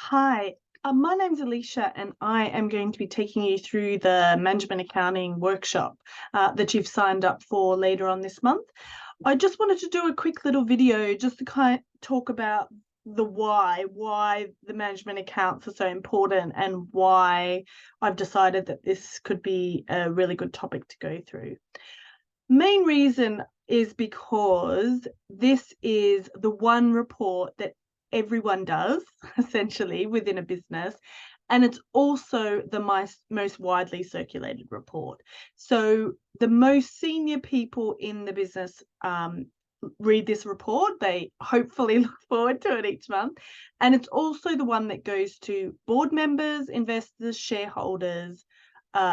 Hi, my name's Alicia, and I am going to be taking you through the management accounting workshop that you've signed up for later on this month. I just wanted to do a quick little video just to kind of talk about the why the management accounts are so important, and why I've decided that this could be a really good topic to go through. Main reason is because this is the one report that everyone does essentially within a business, and it's also the most widely circulated report. So the most senior people in the business read this report. They hopefully look forward to it each month, and it's also the one that goes to board members, investors, shareholders,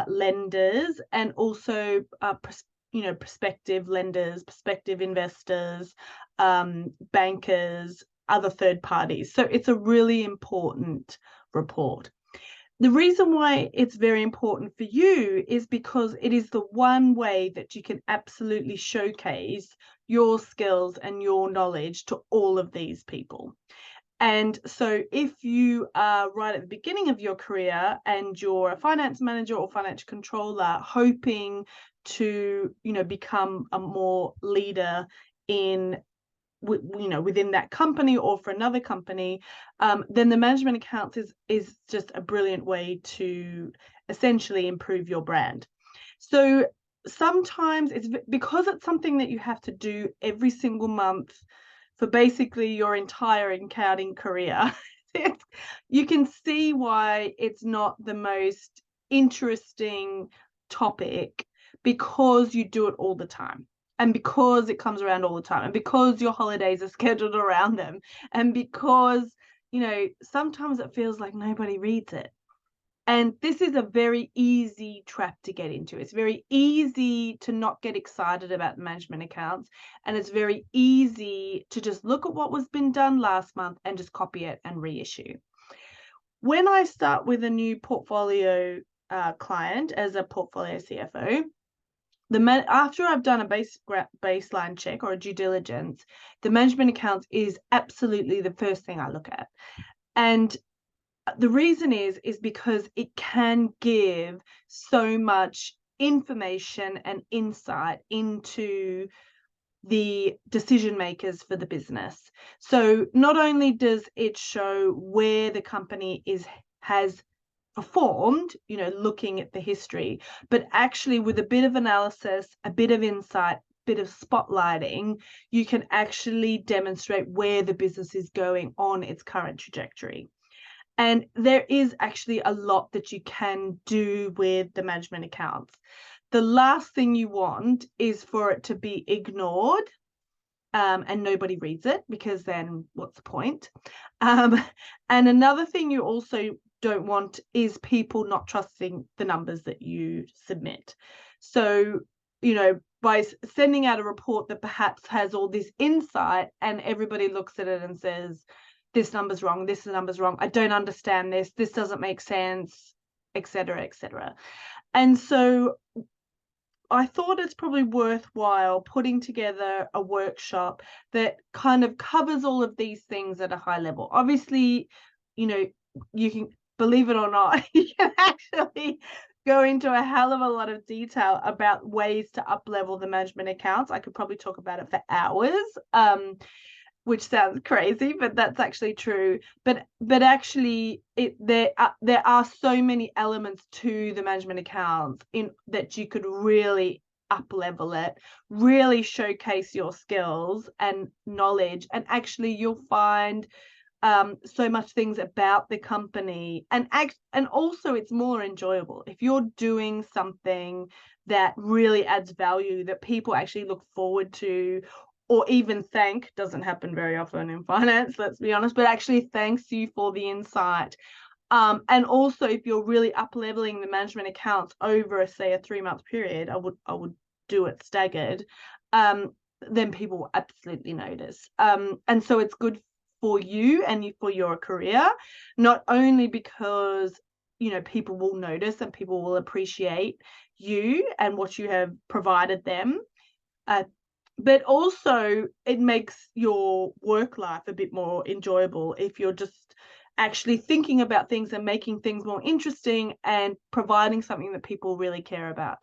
lenders, and also prospective lenders, prospective investors, bankers, other third parties. So it's a really important report. The reason why it's very important for you is because it is the one way that you can absolutely showcase your skills and your knowledge to all of these people. And so if you are right at the beginning of your career and you're a finance manager or financial controller hoping to, become a more leader in, within that company or for another company, then the management accounts is just a brilliant way to essentially improve your brand. So sometimes it's because it's something that you have to do every single month for basically your entire accounting career. You can see why it's not the most interesting topic, because you do it all the time, and because it comes around all the time, and because your holidays are scheduled around them, and because sometimes it feels like nobody reads it. And this is a very easy trap to get into. It's very easy to not get excited about management accounts, and it's very easy to just look at what was been done last month and just copy it and reissue. When I start with a new portfolio client as a portfolio CFO, after I've done a baseline check or a due diligence, the management accounts is absolutely the first thing I look at. And the reason is because it can give so much information and insight into the decision makers for the business. So not only does it show where the company has performed, looking at the history, but actually with a bit of analysis, a bit of insight, bit of spotlighting, you can actually demonstrate where the business is going on its current trajectory. And there is actually a lot that you can do with the management accounts. The last thing you want is for it to be ignored and nobody reads it, because then what's the point? And another thing you also don't want is people not trusting the numbers that you submit. So, by sending out a report that perhaps has all this insight and everybody looks at it and says, this number's wrong, this number's wrong, I don't understand this doesn't make sense, etc., etc. And so I thought it's probably worthwhile putting together a workshop that kind of covers all of these things at a high level. Obviously, you can, believe it or not, you can actually go into a hell of a lot of detail about ways to up level the management accounts. I could probably talk about it for hours. Which sounds crazy, but that's actually true. But actually, there are so many elements to the management accounts in that you could really up level it, really showcase your skills and knowledge, and actually you'll find so much things about the company, and also it's more enjoyable if you're doing something that really adds value, that people actually look forward to, or even thank. Doesn't happen very often in finance, let's be honest, but actually thanks you for the insight. And also, if you're really up leveling the management accounts over, say, a 3-month period, I would do it staggered. Then people will absolutely notice. And so it's good for you and for your career, not only because people will notice and people will appreciate you and what you have provided them, But also it makes your work life a bit more enjoyable if you're just actually thinking about things and making things more interesting and providing something that people really care about.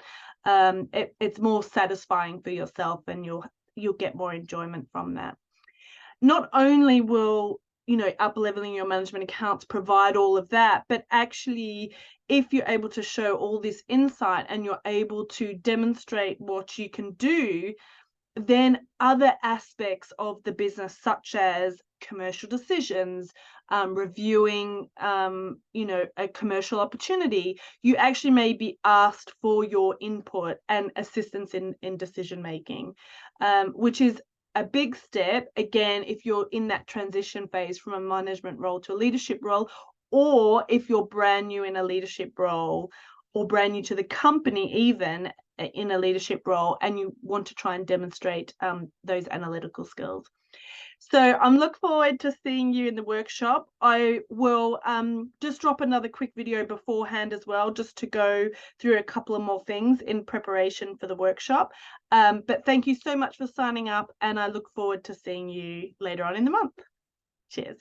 It's more satisfying for yourself, and you'll get more enjoyment from that. Not only will up leveling your management accounts provide all of that, but actually if you're able to show all this insight and you're able to demonstrate what you can do, then other aspects of the business, such as commercial decisions, reviewing a commercial opportunity, you actually may be asked for your input and assistance in decision making, which is a big step, again, if you're in that transition phase from a management role to a leadership role, or if you're brand new in a leadership role, or brand new to the company even in a leadership role, and you want to try and demonstrate those analytical skills. So I'm looking forward to seeing you in the workshop. I will just drop another quick video beforehand as well, just to go through a couple of more things in preparation for the workshop. But thank you so much for signing up, and I look forward to seeing you later on in the month. Cheers.